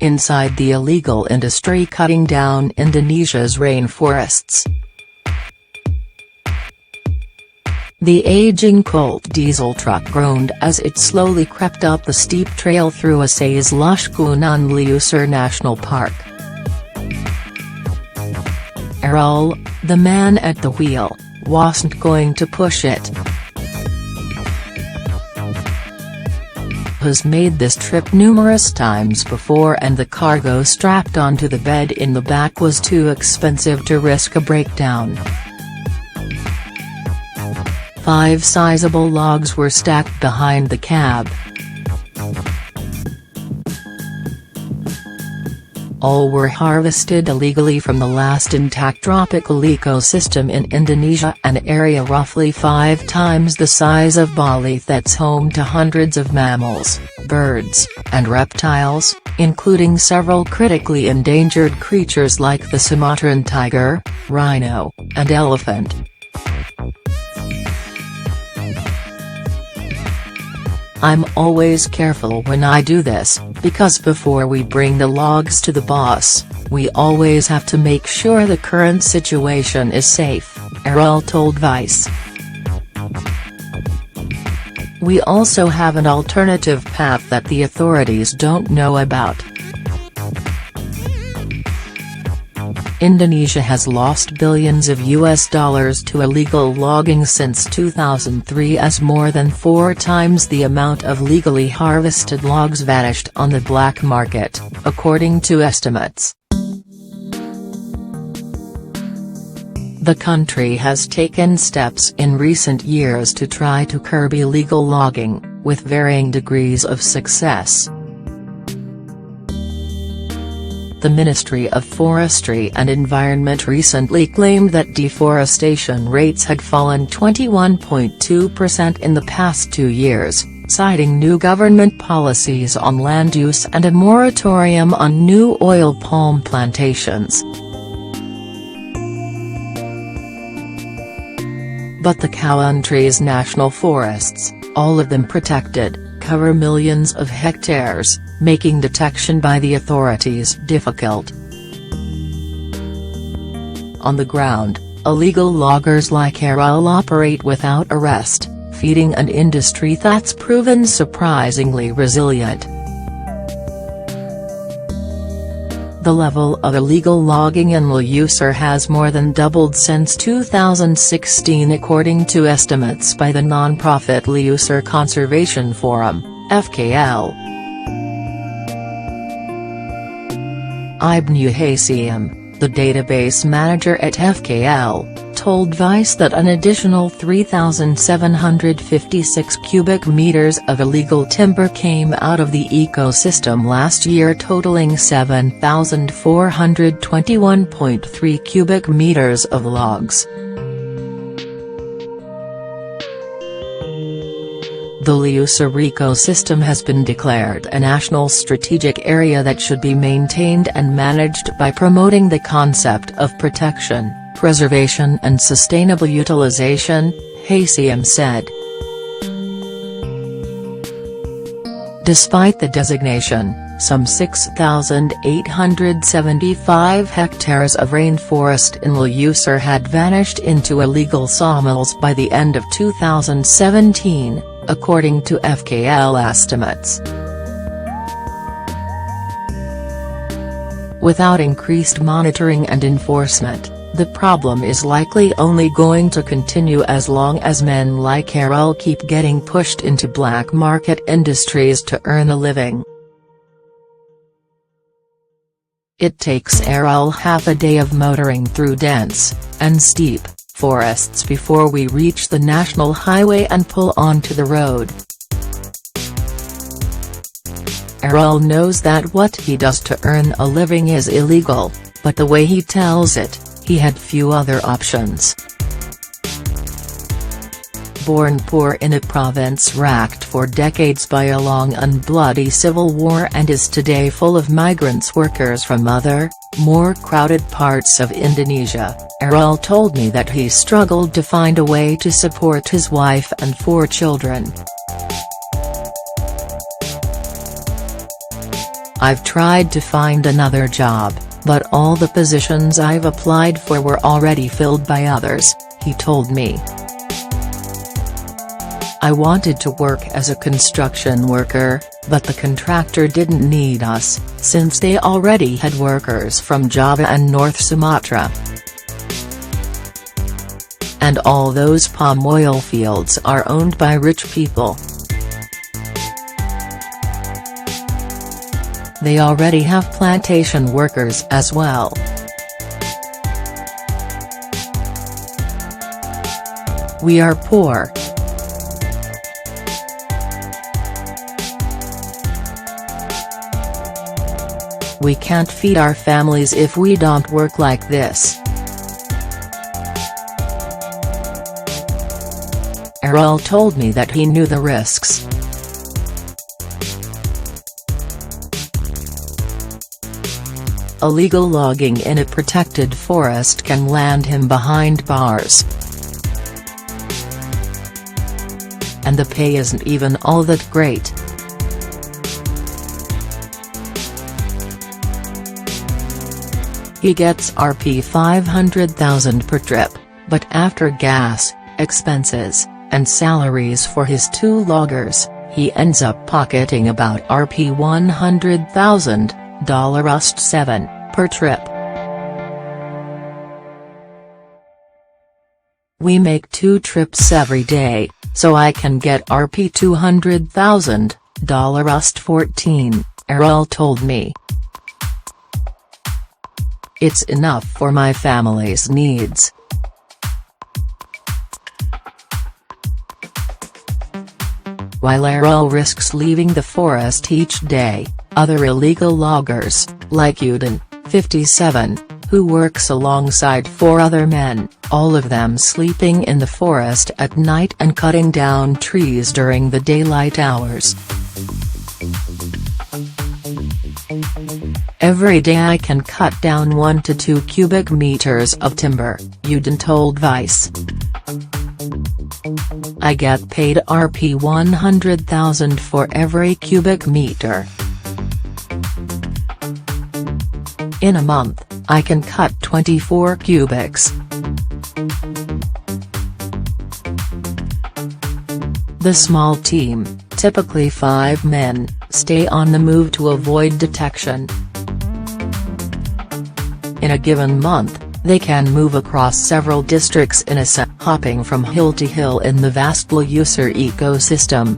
inside the illegal industry cutting down Indonesia's rainforests. The aging Colt diesel truck groaned as it slowly crept up the steep trail through Aceh's lush Gunung Leuser National Park. Errol, the man at the wheel, wasn't going to push it. Has made this trip numerous times before, and the cargo strapped onto the bed in the back was too expensive to risk a breakdown. 5 sizable logs were stacked behind the cab. All were harvested illegally from the last intact tropical ecosystem in Indonesia, an area roughly 5 times the size of Bali that's home to hundreds of mammals, birds, and reptiles, including several critically endangered creatures like the Sumatran tiger, rhino, and elephant. I'm always careful when I do this, because before we bring the logs to the boss, we always have to make sure the current situation is safe, Errol told Vice. We also have an alternative path that the authorities don't know about. Indonesia has lost billions of US dollars to illegal logging since 2003, as more than 4 times the amount of legally harvested logs vanished on the black market, according to estimates. The country has taken steps in recent years to try to curb illegal logging, with varying degrees of success. The Ministry of Forestry and Environment recently claimed that deforestation rates had fallen 21.2% in the past 2 years, citing new government policies on land use and a moratorium on new oil palm plantations. But the country's national forests, all of them protected, cover millions of hectares, making detection by the authorities difficult. On the ground, illegal loggers like Errol operate without arrest, feeding an industry that's proven surprisingly resilient. The level of illegal logging in Leuser has more than doubled since 2016, according to estimates by the non-profit Leuser Conservation Forum, FKL. Ibnu Hasyim, the database manager at FKL, told Vice that an additional 3,756 cubic meters of illegal timber came out of the ecosystem last year, totaling 7,421.3 cubic meters of logs. The Leuser ecosystem has been declared a national strategic area that should be maintained and managed by promoting the concept of protection, preservation and sustainable utilization, Hasyim said. Despite the designation, some 6,875 hectares of rainforest in Leuser had vanished into illegal sawmills by the end of 2017. According to FKL estimates. Without increased monitoring and enforcement, the problem is likely only going to continue as long as men like Errol keep getting pushed into black market industries to earn a living. It takes Errol half a day of motoring through dense and steep forests before we reach the national highway and pull onto the road. Errol knows that what he does to earn a living is illegal, but the way he tells it, he had few other options. Born poor in a province racked for decades by a long and bloody civil war and is today full of migrants workers from other, more crowded parts of Indonesia, Errol told me that he struggled to find a way to support his wife and 4 children. I've tried to find another job, but all the positions I've applied for were already filled by others," he told me. "I wanted to work as a construction worker, but the contractor didn't need us, since they already had workers from Java and North Sumatra. And all those palm oil fields are owned by rich people. They already have plantation workers as well. We are poor. We can't feed our families if we don't work like this." Errol told me that he knew the risks. Illegal logging in a protected forest can land him behind bars. And the pay isn't even all that great. He gets Rs 500,000 per trip, but after gas, expenses, and salaries for his 2 loggers, he ends up pocketing about Rs 100,000, $7 per trip. "We make 2 trips every day, so I can get Rs 200,000, $14, Errol told me. "It's enough for my family's needs." While Errol risks leaving the forest each day, other illegal loggers, like Udin, 57, who works alongside 4 other men, all of them sleeping in the forest at night and cutting down trees during the daylight hours. "Every day I can cut down 1 to 2 cubic meters of timber," Udin told Vice. "I get paid Rs 100,000 for every cubic meter. In a month, I can cut 24 cubics." The small team, typically 5 men, stay on the move to avoid detection. In a given month, they can move across several districts in a set, hopping from hill to hill in the vast Leuser ecosystem.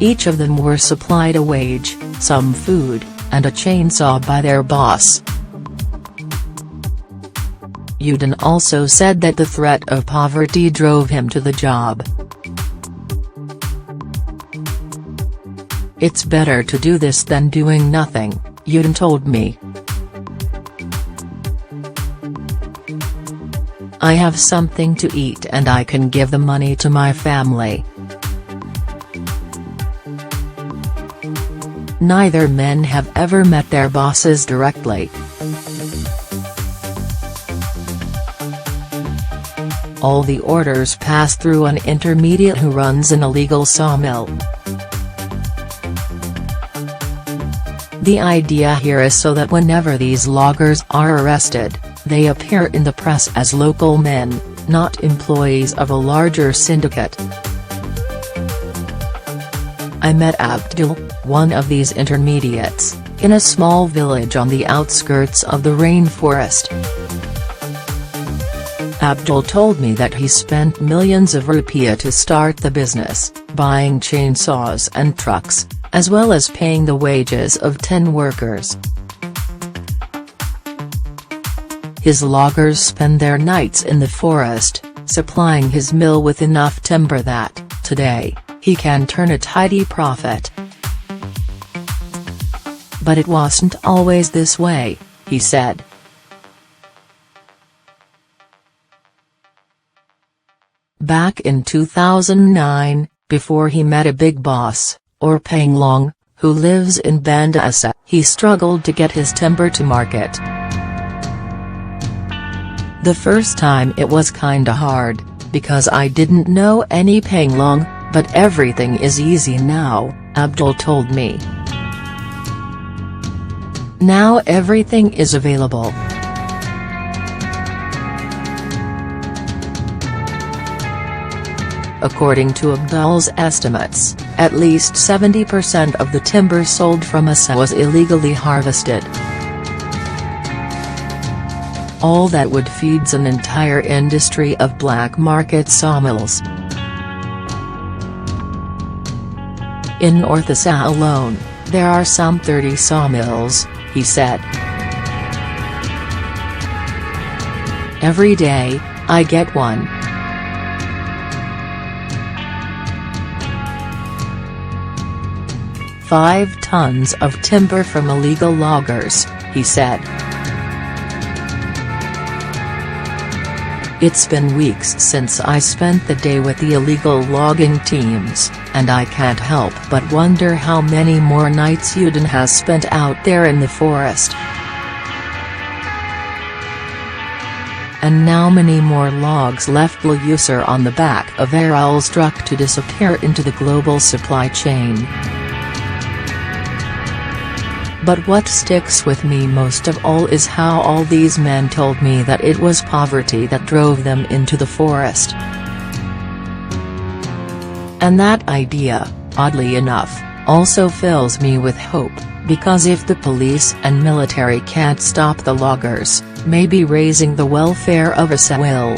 Each of them were supplied a wage, some food, and a chainsaw by their boss. Udin also said that the threat of poverty drove him to the job. "It's better to do this than doing nothing," Udin told me. "I have something to eat and I can give the money to my family." Neither men have ever met their bosses directly. All the orders pass through an intermediate who runs an illegal sawmill. The idea here is so that whenever these loggers are arrested, they appear in the press as local men, not employees of a larger syndicate. I met Abdul, one of these intermediates, in a small village on the outskirts of the rainforest. Abdul told me that he spent millions of rupiah to start the business, buying chainsaws and trucks, as well as paying the wages of 10 workers. His loggers spend their nights in the forest, supplying his mill with enough timber that, today, he can turn a tidy profit. "But it wasn't always this way," he said. Back in 2009, before he met a big boss, or Peng Long, who lives in Banda Aceh, he struggled to get his timber to market. "The first time it was kinda hard, because I didn't know any Peng Long, but everything is easy now," Abdul told me. Now everything is available. According to Abdul's estimates, at least 70% of the timber sold from Asa was illegally harvested. All that would feeds an entire industry of black market sawmills. In North Asa alone, there are some 30 sawmills, he said. Every day, I get one. "5 tons of timber from illegal loggers," he said. "It's been weeks since I spent the day with the illegal logging teams, and I can't help but wonder how many more nights Yudin has spent out there in the forest. And now many more logs left Leuser on the back of Eral's truck to disappear into the global supply chain. But what sticks with me most of all is how all these men told me that it was poverty that drove them into the forest. And that idea, oddly enough, also fills me with hope, because if the police and military can't stop the loggers, maybe raising the welfare of Asa will."